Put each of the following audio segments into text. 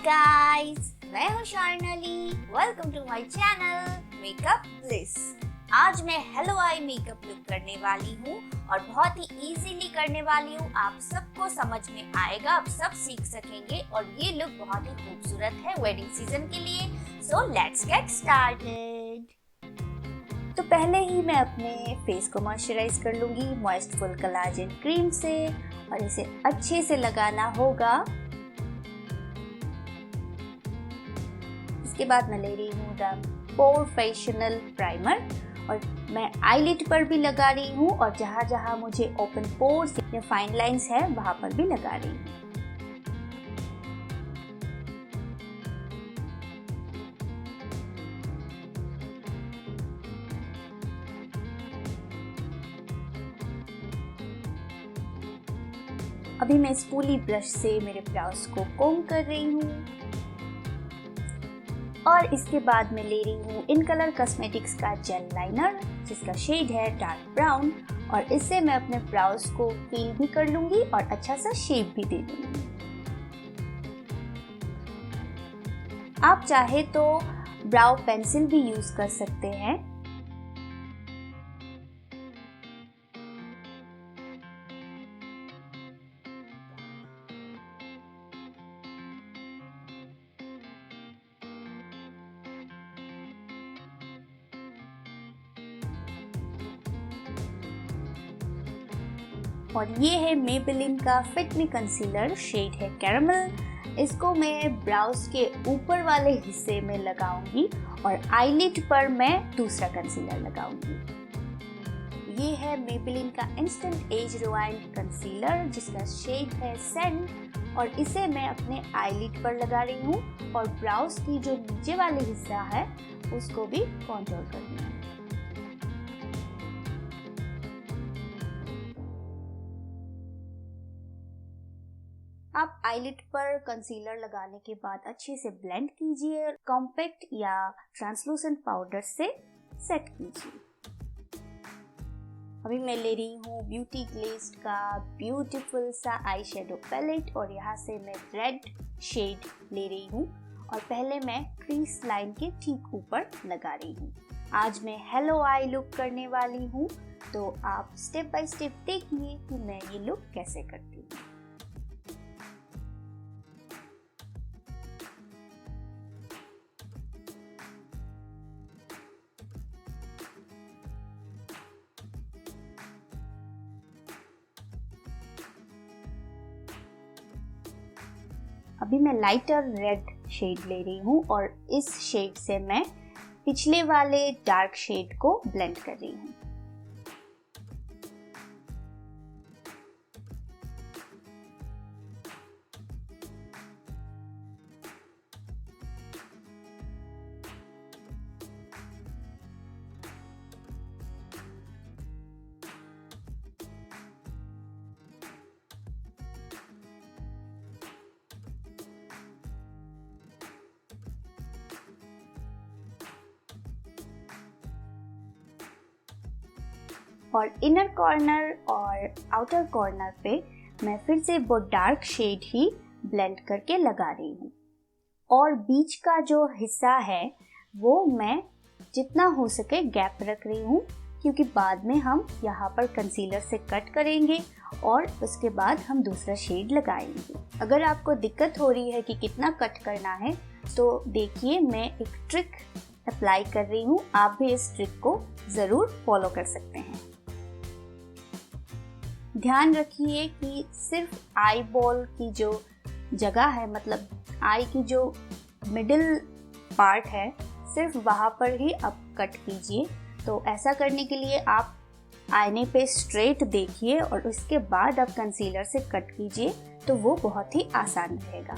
Guys, मैं हूँ Sharnli. Welcome to my channel makeup bliss. आज मैं हेलो आई मेकअप लुक करने वाली हूँ और बहुत ही इजीली करने वाली हूँ। आप सबको समझ में आएगा, आप सब सीख सकेंगे और ये लुक बहुत ही खूबसूरत है वेडिंग सीजन के लिए। So let's get started. तो पहले ही मैं अपने फेस को मॉइस्चराइज कर लूंगी मॉइस्ट फुल कोलाजन क्रीम से और इसे अच्छे से लगाना होगा। इसके बाद मैं ले रही हूँ द प्रोफेशनल प्राइमर और मैं आईलिड पर भी लगा रही हूँ और जहाँ जहाँ मुझे ओपन पोर्स या फाइन लाइंस है वहाँ पर भी लगा रही हूँ। अभी मैं स्पूली ब्रश से मेरे ब्राउज को कोम कर रही हूँ और इसके बाद मैं ले रही हूँ इन कलर कॉस्मेटिक्स का जेल लाइनर जिसका शेड है डार्क ब्राउन और इससे मैं अपने ब्राउज को फिल भी कर लूंगी और अच्छा सा शेप भी दे दूंगी। आप चाहे तो ब्राउ पेंसिल भी यूज कर सकते हैं। और ये है मेबेलिन का फिट मी कंसीलर, शेड है कैरामल। इसको मैं ब्राउज के ऊपर वाले हिस्से में लगाऊंगी और आईलिड पर मैं दूसरा कंसीलर लगाऊंगी। ये है मेबेलिन का इंस्टेंट एज रिवाइंड कंसीलर जिसका शेड है सैंड और इसे मैं अपने आईलिड पर लगा रही हूँ और ब्राउज की जो नीचे वाले हिस्सा है उसको भी कॉन्टूर कर रही हूँ। आप आईलिड पर कंसीलर लगाने के बाद अच्छे से ब्लेंड कीजिए, कॉम्पैक्ट या ट्रांसलूसेंट पाउडर से सेट कीजिए। अभी मैं ले रही हूँ ब्यूटी ग्लेज्ड का ब्यूटीफुल सा आई शेडो पैलेट और यहाँ से मैं रेड शेड ले रही हूँ और पहले मैं क्रीज लाइन के ठीक ऊपर लगा रही हूँ। आज मैं हेलो आई लुक करने वाली हूँ तो आप स्टेप बाय स्टेप देखिए कि मैं ये लुक कैसे करती हूँ। अभी मैं लाइटर रेड शेड ले रही हूँ और इस शेड से मैं पिछले वाले डार्क शेड को ब्लेंड कर रही हूँ। और इनर कॉर्नर और आउटर कॉर्नर पे मैं फिर से वो डार्क शेड ही ब्लेंड करके लगा रही हूँ और बीच का जो हिस्सा है वो मैं जितना हो सके गैप रख रही हूँ क्योंकि बाद में हम यहाँ पर कंसीलर से कट करेंगे और उसके बाद हम दूसरा शेड लगाएंगे। अगर आपको दिक्कत हो रही है कि कितना कट करना है तो देखिए मैं एक ट्रिक अप्लाई कर रही हूँ, आप भी इस ट्रिक को ज़रूर फॉलो कर सकते हैं। ध्यान रखिए कि सिर्फ आई बॉल की जो जगह है, मतलब आई की जो मिडिल पार्ट है, सिर्फ वहाँ पर ही आप कट कीजिए। तो ऐसा करने के लिए आप आईने पे स्ट्रेट देखिए और उसके बाद आप कंसीलर से कट कीजिए तो वो बहुत ही आसान रहेगा।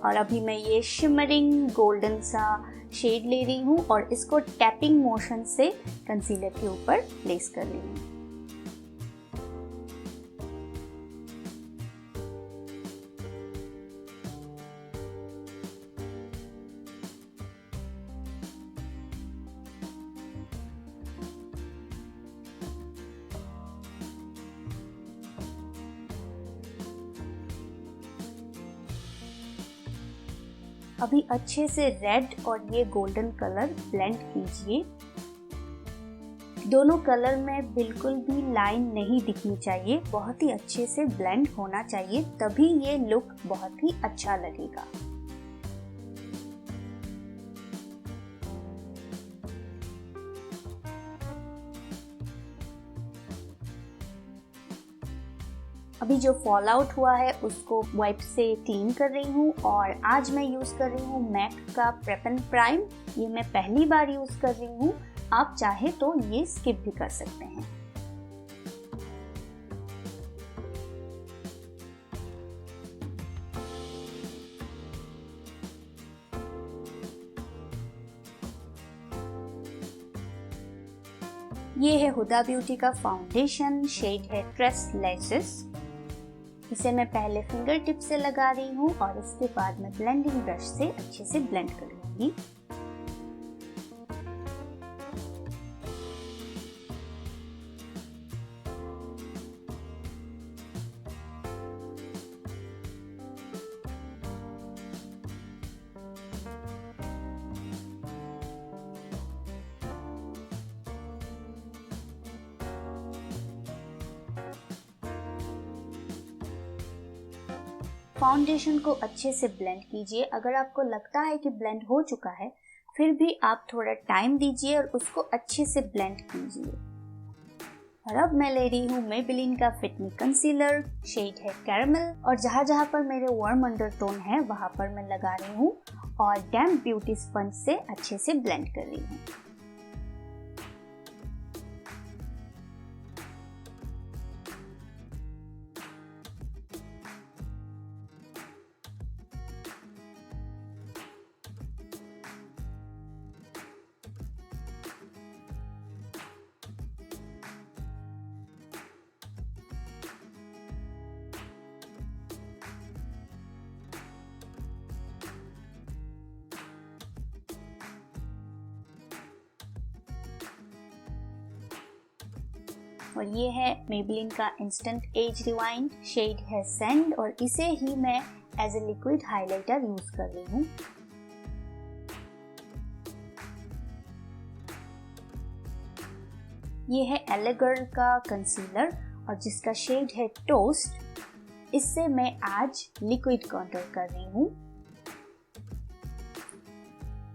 और अभी मैं ये शिमरिंग गोल्डन सा शेड ले रही हूँ और इसको टैपिंग मोशन से कंसीलर के ऊपर प्लेस कर रही हूँ। अभी अच्छे से रेड और ये गोल्डन कलर ब्लेंड कीजिए। दोनों कलर में बिल्कुल भी लाइन नहीं दिखनी चाहिए, बहुत ही अच्छे से ब्लेंड होना चाहिए, तभी ये लुक बहुत ही अच्छा लगेगा। अभी जो फॉल आउट हुआ है उसको वाइप से क्लीन कर रही हूँ और आज मैं यूज़ कर रही हूँ मैक का प्रेप एंड प्राइम। ये मैं पहली बार यूज़ कर रही हूँ, आप चाहे तो ये स्किप भी कर सकते हैं। ये है हुदा ब्यूटी का फाउंडेशन, शेड है ट्रेस लेसेस। इसे मैं पहले फिंगर टिप से लगा रही हूँ और इसके बाद मैं ब्लेंडिंग ब्रश से अच्छे से ब्लेंड कर लूंगी। फाउंडेशन को अच्छे से ब्लेंड कीजिए। अगर आपको लगता है कि ब्लेंड हो चुका है, फिर भी आप थोड़ा टाइम दीजिए और उसको अच्छे से ब्लेंड कीजिए। और अब मैं ले रही हूँ मेबेलिन का फिट मी कंसीलर, शेड है कैरेमल, और जहाँ जहाँ पर मेरे वार्म अंडरटोन है वहाँ पर मैं लगा रही हूँ और डैम्प ब्यूटी स्पंज से अच्छे से ब्लेंड कर रही हूँ। और ये है मेबेलिन का इंस्टेंट एज रिवाइंड, शेड है सैंड, और इसे ही मैं as a liquid highlighter use कर रही हूँ। ये है एले गर्ल का कंसीलर और जिसका शेड है टोस्ट। इससे मैं आज लिक्विड कॉन्टूर कर रही हूँ।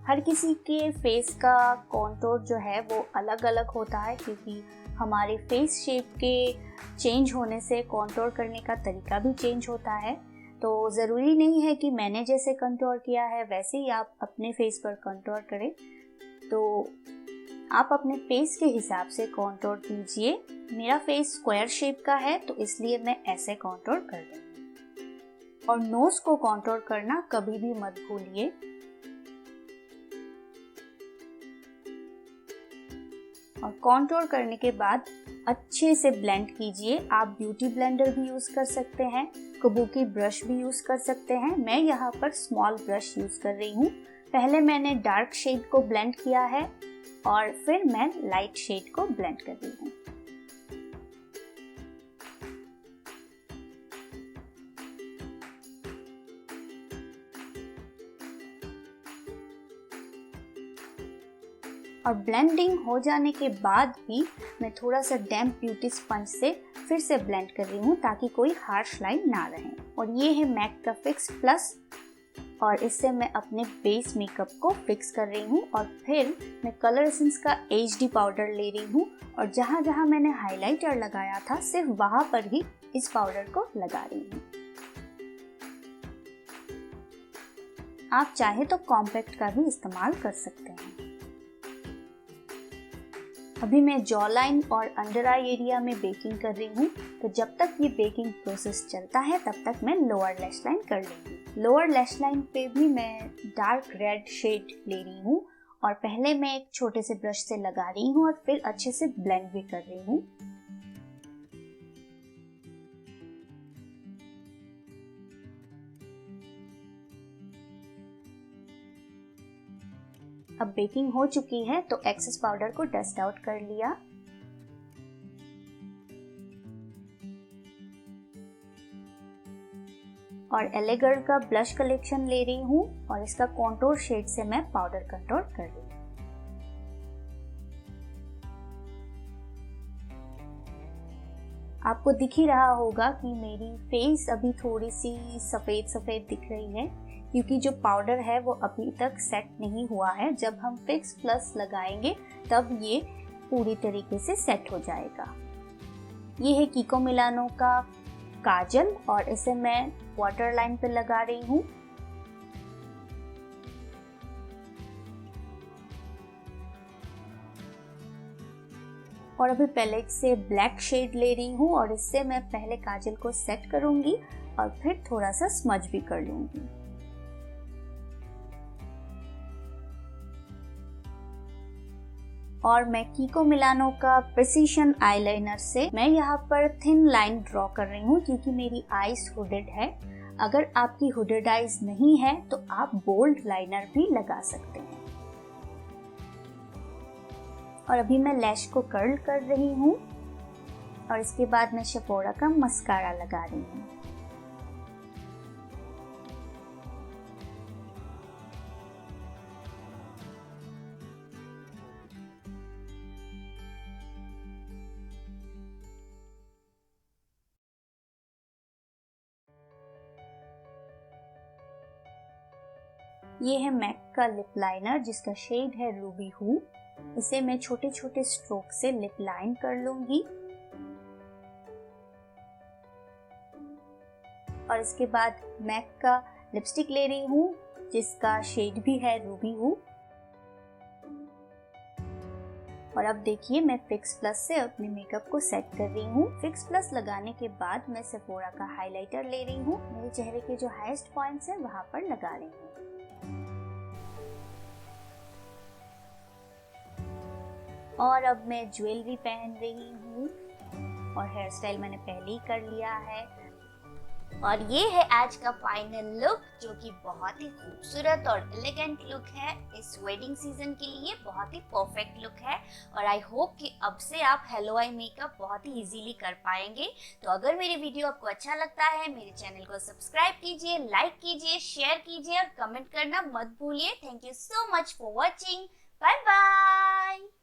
हर किसी के फेस का कॉन्टूर जो है वो अलग अलग होता है, क्योंकि हमारे फेस शेप के चेंज होने से कॉन्टूर करने का तरीका भी चेंज होता है। तो ज़रूरी नहीं है कि मैंने जैसे कंटूर किया है वैसे ही आप अपने फेस पर कंटूर करें। तो आप अपने फेस के हिसाब से कंटूर कीजिए। मेरा फेस स्क्वायर शेप का है तो इसलिए मैं ऐसे कंटूर कर रही हूँ। और नोज को कंटूर करना कभी भी मत भूलिए। और कंटूर करने के बाद अच्छे से ब्लेंड कीजिए। आप ब्यूटी ब्लेंडर भी यूज़ कर सकते हैं, कबूकी ब्रश भी यूज़ कर सकते हैं। मैं यहाँ पर स्मॉल ब्रश यूज़ कर रही हूँ। पहले मैंने डार्क शेड को ब्लेंड किया है और फिर मैं लाइट शेड को ब्लेंड कर रही हूँ। और ब्लेंडिंग हो जाने के बाद भी मैं थोड़ा सा डैम्प ब्यूटी स्पंज से फिर से ब्लेंड कर रही हूँ ताकि कोई हार्श लाइन ना रहे। और ये है मैक का फिक्स प्लस, और इससे मैं अपने बेस मेकअप को फिक्स कर रही हूँ। और फिर मैं कलर एसेंस का HD पाउडर ले रही हूँ और जहाँ जहाँ मैंने हाइलाइटर लगाया था सिर्फ वहाँ पर ही इस पाउडर को लगा रही हूँ। आप चाहे तो कॉम्पैक्ट का भी इस्तेमाल कर सकते हैं। अभी मैं जॉ लाइन और अंडर आई एरिया में बेकिंग कर रही हूँ, तो जब तक ये बेकिंग प्रोसेस चलता है तब तक मैं लोअर लैश लाइन कर लूँगी। लोअर लैश लाइन पे भी मैं डार्क रेड शेड ले रही हूँ और पहले मैं एक छोटे से ब्रश से लगा रही हूँ और फिर अच्छे से ब्लेंड भी कर रही हूँ। अब बेकिंग हो चुकी है तो एक्सेस पाउडर को डस्ट आउट कर लिया। और एलेगर का ब्लश कलेक्शन ले रही हूँ और इसका कॉन्टोर शेड से मैं पाउडर कंटूर कर रही हूँ। आपको दिख ही रहा होगा कि मेरी फेस अभी थोड़ी सी सफ़ेद सफ़ेद दिख रही है, क्योंकि जो पाउडर है वो अभी तक सेट नहीं हुआ है। जब हम फिक्स प्लस लगाएंगे तब ये पूरी तरीके से सेट हो जाएगा। ये है कीको मिलानो का काजल और इसे मैं वाटर लाइन पे लगा रही हूँ। और अभी पैलेट से ब्लैक शेड ले रही हूँ और इससे मैं पहले काजल को सेट करूंगी और फिर थोड़ा सा स्मज भी कर लूंगी। और मैं कीको मिलानो का प्रिसीशन आईलाइनर से मैं यहाँ पर थिन लाइन ड्रॉ कर रही हूँ, क्योंकि मेरी आईज हुडेड है। अगर आपकी हुडेड आईज नहीं है तो आप बोल्ड लाइनर भी लगा सकते हैं। और अभी मैं लैश को कर्ल कर रही हूँ और इसके बाद मैं सेफोरा का मस्कारा लगा रही हूँ। ये है मैक का लिप लाइनर जिसका शेड है रूबी हू। इसे मैं छोटे छोटे स्ट्रोक से लिप लाइन कर लूंगी और इसके बाद मैक का लिपस्टिक ले रही हूँ जिसका शेड भी है रूबी हू। और अब देखिए मैं फिक्स प्लस से अपने मेकअप को सेट कर रही हूँ। फिक्स प्लस लगाने के बाद मैं सेफोरा का हाइलाइटर ले रही हूँ। मेरे चेहरे के जो हाईएस्ट पॉइंट्स हैं वहां पर लगा रही हूँ। और अब मैं ज्वेलरी पहन रही हूँ और हेयर स्टाइल मैंने पहले ही कर लिया है। और ये है आज का फाइनल लुक, जो कि बहुत ही खूबसूरत और एलिगेंट लुक है। इस वेडिंग सीजन के लिए बहुत ही परफेक्ट लुक है और आई होप कि अब से आप हेलो आई मेकअप बहुत ही इजीली कर पाएंगे। तो अगर मेरी वीडियो आपको अच्छा लगता है, मेरे चैनल को सब्सक्राइब कीजिए, लाइक कीजिए, शेयर कीजिए और कमेंट करना मत भूलिए। Thank you so much for watching. Bye bye.